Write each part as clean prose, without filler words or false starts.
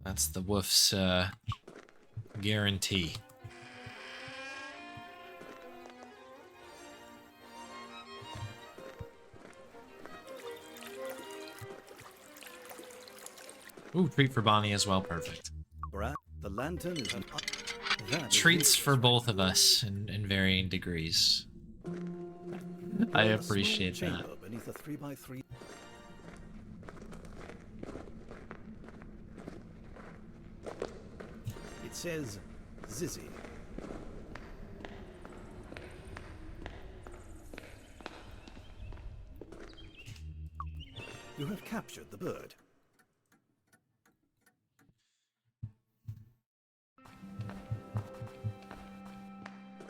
That's the wolf's guarantee. Ooh, treat for Bonnie as well. Perfect. The lantern is an treats for both of us in varying degrees. I appreciate that. Beneath a 3x3. It says Zizzy. You have captured the bird.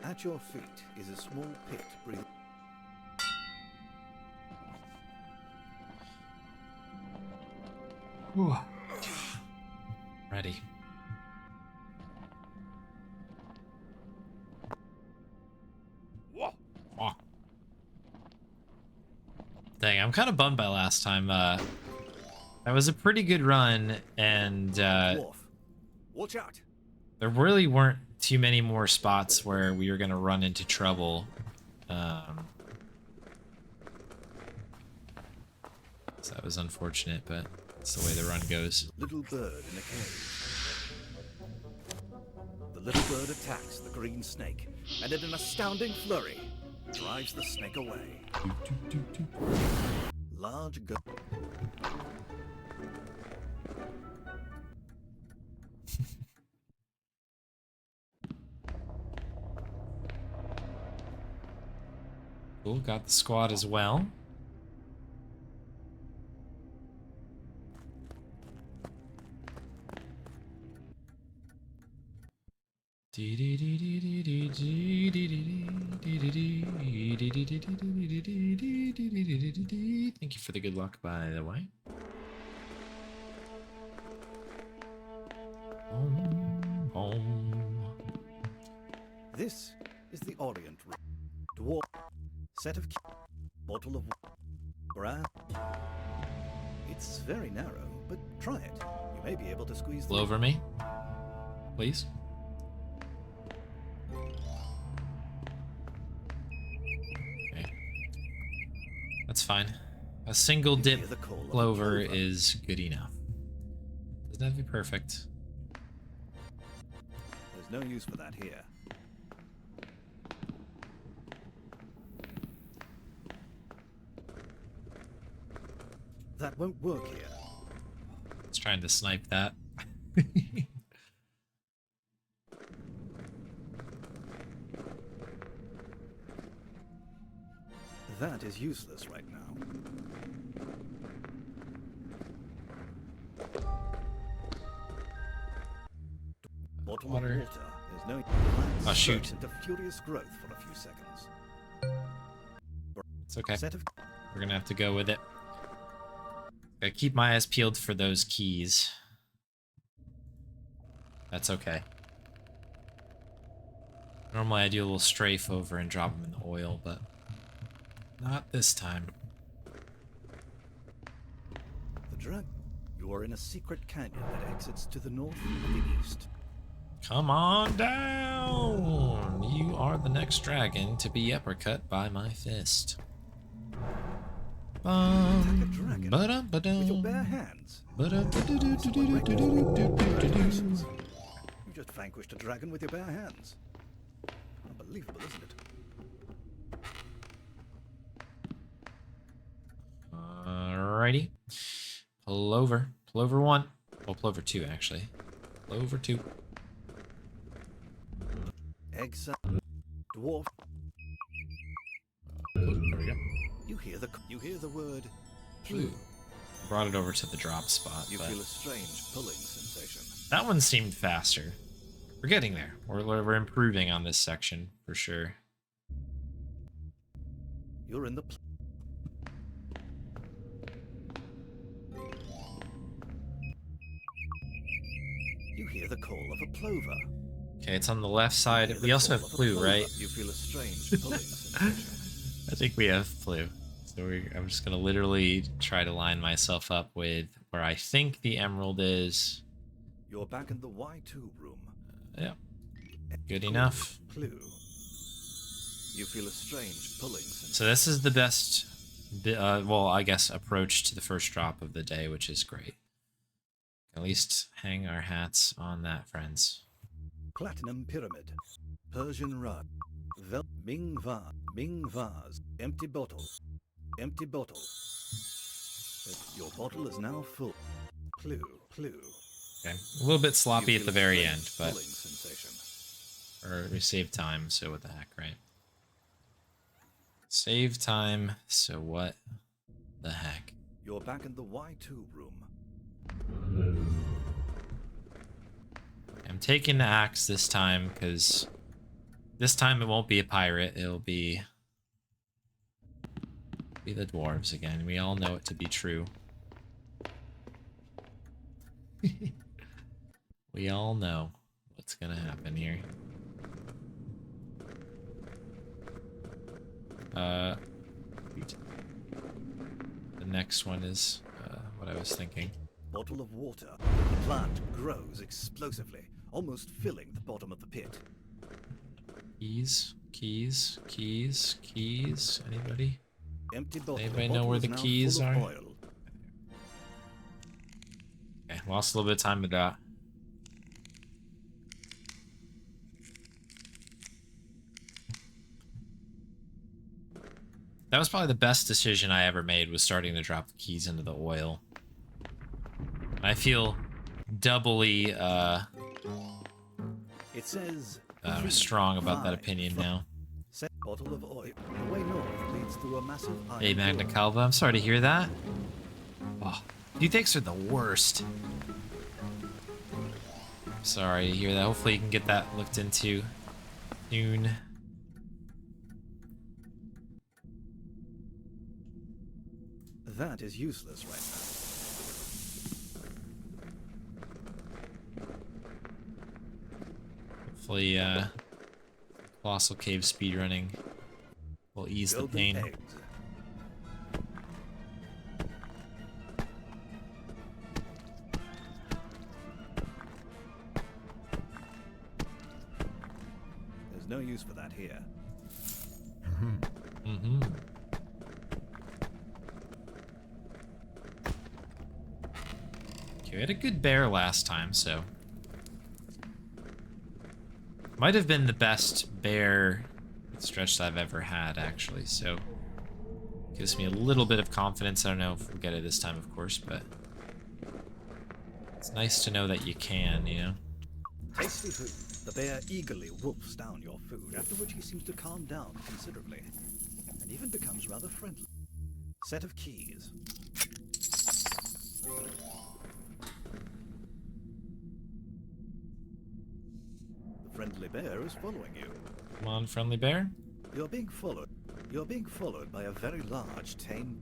At your feet is a small pit breathing. Ready. Dang, I'm kind of bummed by last time. That was a pretty good run, and watch out. There really weren't too many more spots where we were gonna run into trouble. So that was unfortunate, but that's the way the run goes. Little bird in a cage. The little bird attacks the green snake, and in an astounding flurry, drives the snake away. Large go. Cool, got the squad as well. Thank you for the good luck, by the way. This is the Orient Room. Dwarf set of bottle of grass. It's very narrow, but try it. You may be able to squeeze through. Over me, please. Okay, that's fine. A single dip clover is good enough. Doesn't have to be perfect. There's no use for that here. That won't work here. It's trying to snipe that. That is useless right now. Bottle of water. There's no. Oh shoot! Into furious growth for a few seconds. It's okay. We're gonna have to go with it. Gotta keep my eyes peeled for those keys. That's okay. Normally I do a little strafe over and drop them in the oil, but not this time. The drag. You are in a secret canyon that exits to the north and the east. Come on down! You are the next dragon to be uppercut by my fist. Attack a dragon with your bare hands. You just vanquished a dragon with your bare hands. Unbelievable, isn't it? Alrighty. Plover. Plover 1. Well, Plover 2, actually. Plover 2. Exile. Dwarf. There we go. You hear the word Blue. Brought it over to the drop spot. You feel a strange pulling sensation. That one seemed faster. We're getting there. We're improving on this section for sure. You're in the. You hear the call of a plover. Okay, it's on the left side. We also have Plu, right? You feel a strange pulling sensation. I think we have Plu. So I'm just going to literally try to line myself up with where I think the emerald is. You're back in the Y2 room. Yeah. Good enough. Clue. You feel a strange pulling sensation. So this is the best, well, I guess, approach to the first drop of the day, which is great. At least hang our hats on that, friends. Platinum Pyramid. Persian Rug. Ming vase. Empty bottle. Empty bottle. Your bottle is now full. Clue. Okay. A little bit sloppy at the very end, but... Pulling sensation. Or we save time, so what the heck, right? Save time, so what the heck? You're back in the Y2 room. I'm taking the axe this time, because this time it won't be a pirate, it'll be the dwarves again. We all know it to be true. We all know what's gonna happen here. The next one is what I was thinking. Bottle of water. The plant grows explosively, almost filling the bottom of the pit. Keys. Anybody? Empty bottle. Anybody know where the keys are? Oil. Okay, lost a little bit of time with that. That was probably the best decision I ever made, was starting to drop the keys into the oil. I feel doubly It says strong about that opinion now. Set bottle of oil. The way north leads through a massive iron Hey, Magna door. Calva, I'm sorry to hear that. Oh, deepfakes are the worst. Sorry to hear that. Hopefully you can get that looked into soon. That is useless right now. Hopefully, Colossal Cave speedrunning will ease the Golden pain. eggs. There's no use for that here. Mm-hmm. Okay, we had a good bear last time, so... Might have been the best bear stretch that I've ever had, actually, so... Gives me a little bit of confidence. I don't know if we'll get it this time, of course, but... It's nice to know that you can, you know? Tasty food. The bear eagerly wolfs down your food, after which he seems to calm down considerably, and even becomes rather friendly. Set of keys. The friendly bear is following you. Come on, friendly bear. You're being followed. You're being followed by a very large tame...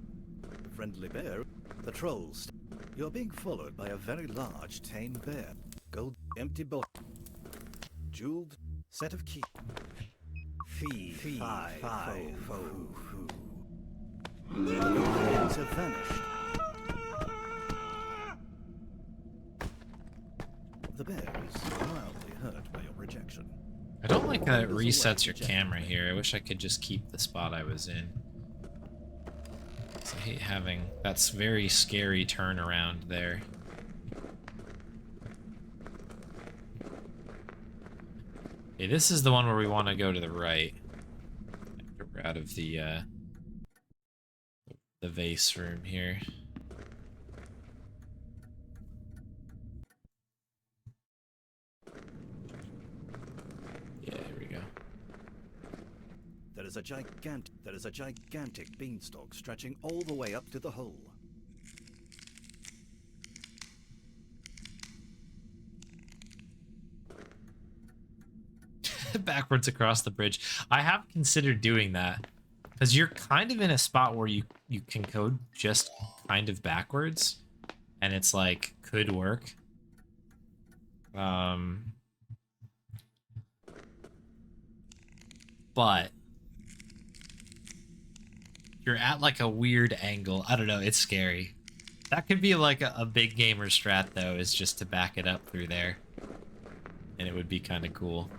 The friendly bear. The trolls. You're being followed by a very large tame bear. Gold empty bottle. Jeweled set of keys. Fee, fi, fo, foo. The golden eggs have vanished. The bear is mildly hurt by your rejection. I don't like that it resets your camera here. I wish I could just keep the spot I was in. 'Cause I hate having... That's very scary turnaround there. Okay, this is the one where we want to go to the right. We're out of the vase room here. Yeah, here we go. There is a gigantic beanstalk stretching all the way up to the hole. Backwards across the bridge. I have considered doing that because you're kind of in a spot where you can code just kind of backwards, and it's like could work. But you're at like a weird angle. I don't know. It's scary. That could be like a big gamer strat, though, is just to back it up through there. And it would be kind of cool.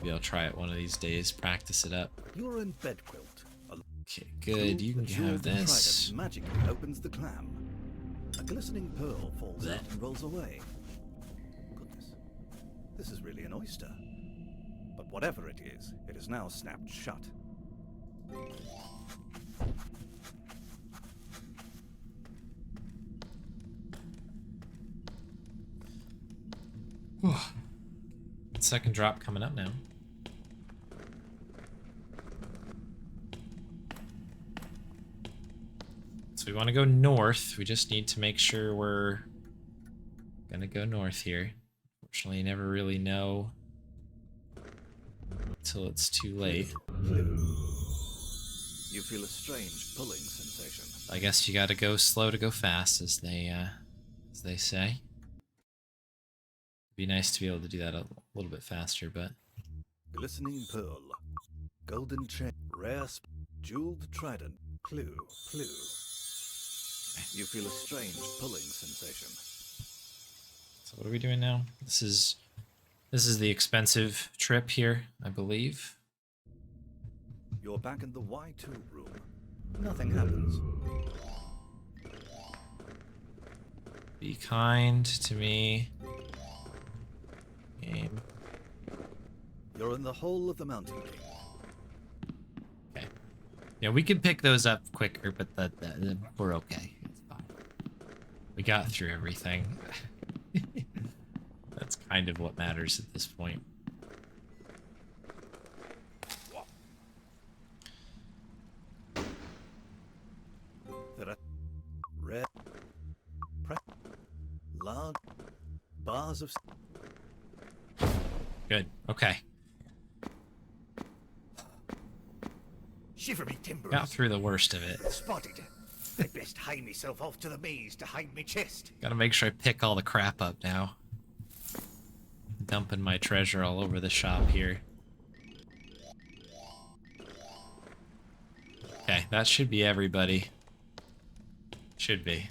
Maybe I'll try it one of these days, practice it up. You're in bed quilt. Okay, good. You can have this. Trident magically opens the clam. A glistening pearl falls out and rolls away. Goodness, this is really an oyster. But whatever it is now snapped shut. Second drop coming up now. So we want to go north. We just need to make sure we're gonna go north here. Unfortunately, you never really know until it's too late. You feel a strange pulling sensation. I guess you gotta go slow to go fast, as they say. It'd be nice to be able to do that a little bit faster, but... Glistening pearl. Golden chain. Rare jeweled trident. Clue. You feel a strange pulling sensation. So what are we doing now? This is the expensive trip here, I believe. You're back in the Y2 room. Nothing happens. Be kind to me. Game. You're in the hole of the Mountain King. Okay. Yeah, we can pick those up quicker, but we're okay. It's fine. We got through everything. That's kind of what matters at this point. There are red, large bars of... Good. Okay. Shiver me timbers. Got through the worst of it. Spotted. I'd best hie myself off to the maze to hide me chest. Gotta make sure I pick all the crap up now. Dumping my treasure all over the shop here. Okay, that should be everybody. Should be.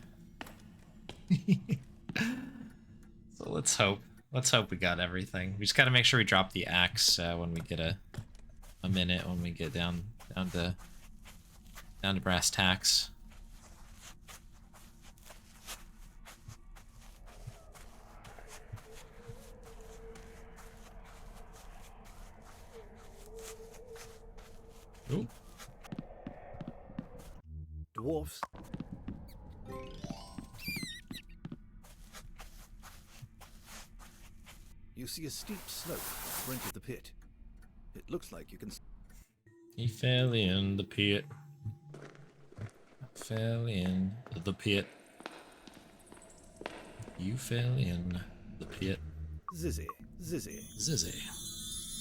So let's hope. Let's hope we got everything. We just gotta make sure we drop the axe when we get a minute, when we get down to brass tacks. Ooh. Dwarfs. You see a steep slope at the brink of the pit. It looks like you can... He fell in the pit. Fell in the pit. You fell in the pit. Zizzy. Zizzy.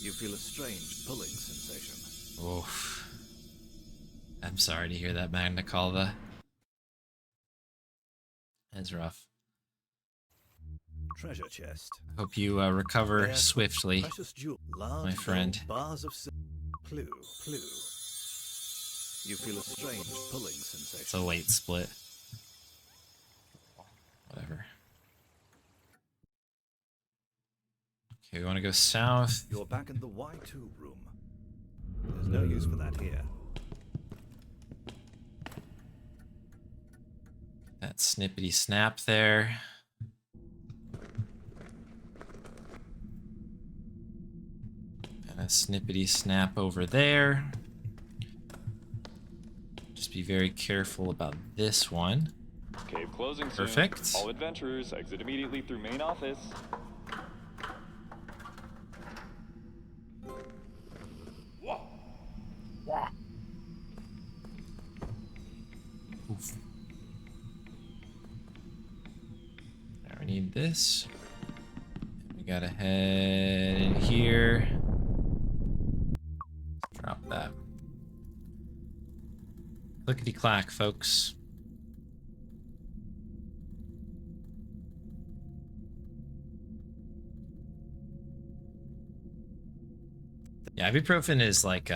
You feel a strange pulling sensation. Oof. I'm sorry to hear that, Magna Calva. That's rough. Treasure chest. Hope you recover Rare swiftly, Precious jewel. Large my friend. gold bars of clue. You feel a strange pulling sensation. It's a late split. Whatever. Okay, we want to go south. You're back in the Y2 room. There's no use for that here. That snippety snap there. And a snippety snap over there. Just be very careful about this one. Cave closing soon. Perfect. All adventurers exit immediately through main office. Oof. Now we need this. We gotta head in here. Drop that. Clickety clack, folks. Yeah, ibuprofen is like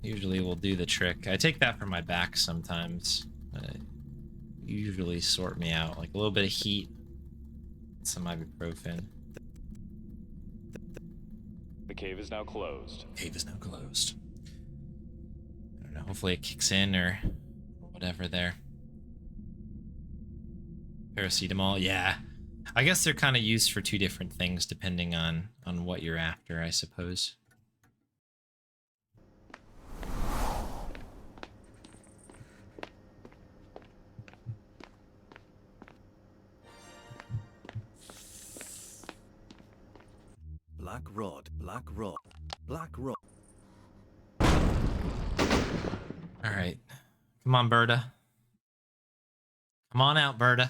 usually will do the trick. I take that for my back sometimes. Usually sort me out. Like a little bit of heat, some ibuprofen. The cave is now closed. Cave is now closed. I don't know. Hopefully it kicks in or whatever there. Paracetamol, yeah. I guess they're kind of used for two different things depending on what you're after, I suppose. Black rod, black rod, black rod. All right. Come on, Berta. Come on out, Berta.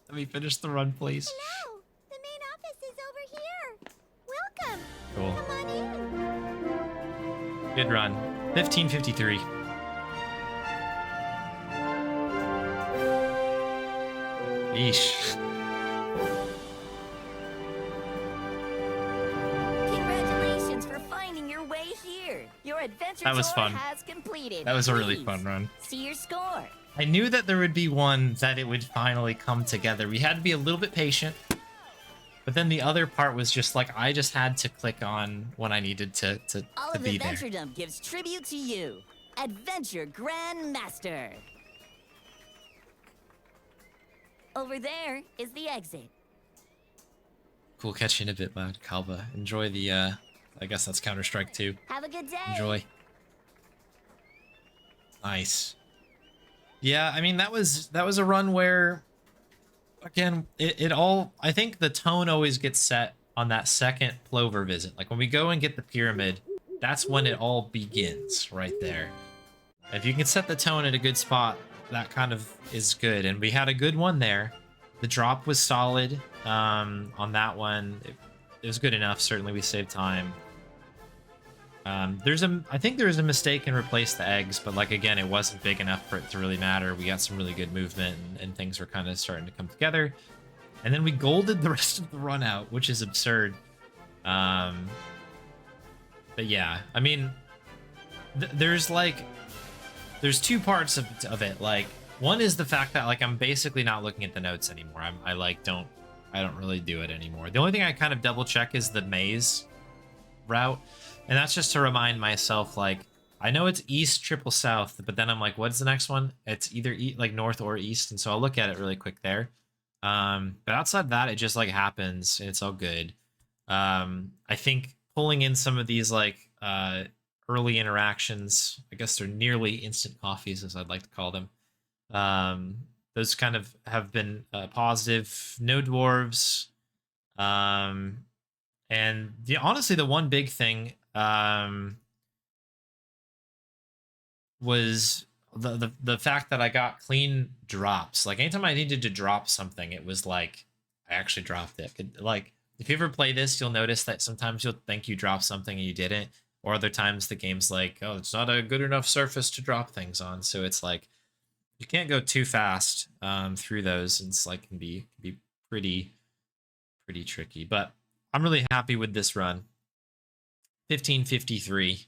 Let me finish the run, please. Hello! The main office is over here! Welcome! Cool. Come on in! Good run. 15:53. Yeesh. Congratulations for finding your way here. Your adventure That was tour fun. has completed. That was a really Please fun run. See your score. I knew that there would be one that it would finally come together. We had to be a little bit patient. But then the other part was just like, I just had to click on when I needed to All to of be there. Adventure Dump gives tribute to you, Adventure Grandmaster. Over there is the exit. Cool, catch you in a bit, bud. Kalba. Enjoy the, I guess that's Counter-Strike 2. Have a good day. Enjoy. Nice. Yeah, I mean, that was a run where, again, it all, I think the tone always gets set on that second Plover visit. Like, when we go and get the pyramid, that's when it all begins, right there. If you can set the tone at a good spot, that kind of is good. And we had a good one there. The drop was solid on that one. It was good enough. Certainly, we saved time. I think there was a mistake and replaced the eggs, but like again, it wasn't big enough for it to really matter. We got some really good movement and things were kind of starting to come together. And then we golded the rest of the run out, which is absurd. But yeah, I mean, there's two parts of it. Like, one is the fact that like I'm basically not looking at the notes anymore. I don't really do it anymore. The only thing I kind of double check is the maze route. And that's just to remind myself, like, I know it's east, triple south, but then I'm like, what's the next one? It's either like north or east. And so I'll look at it really quick there. But outside that, it just like happens and it's all good. I think pulling in some of these like early interactions, I guess they're nearly instant coffees, as I'd like to call them. Those kind of have been positive. No dwarves. And honestly, the one big thing was the fact that I got clean drops. Like anytime I needed to drop something, it was like I actually dropped it. Like if you ever play this, you'll notice that sometimes you'll think you dropped something and you didn't, or other times the game's like, oh, it's not a good enough surface to drop things on. So it's like you can't go too fast through those, and it's like can be pretty tricky. But I'm really happy with this run. 15:53.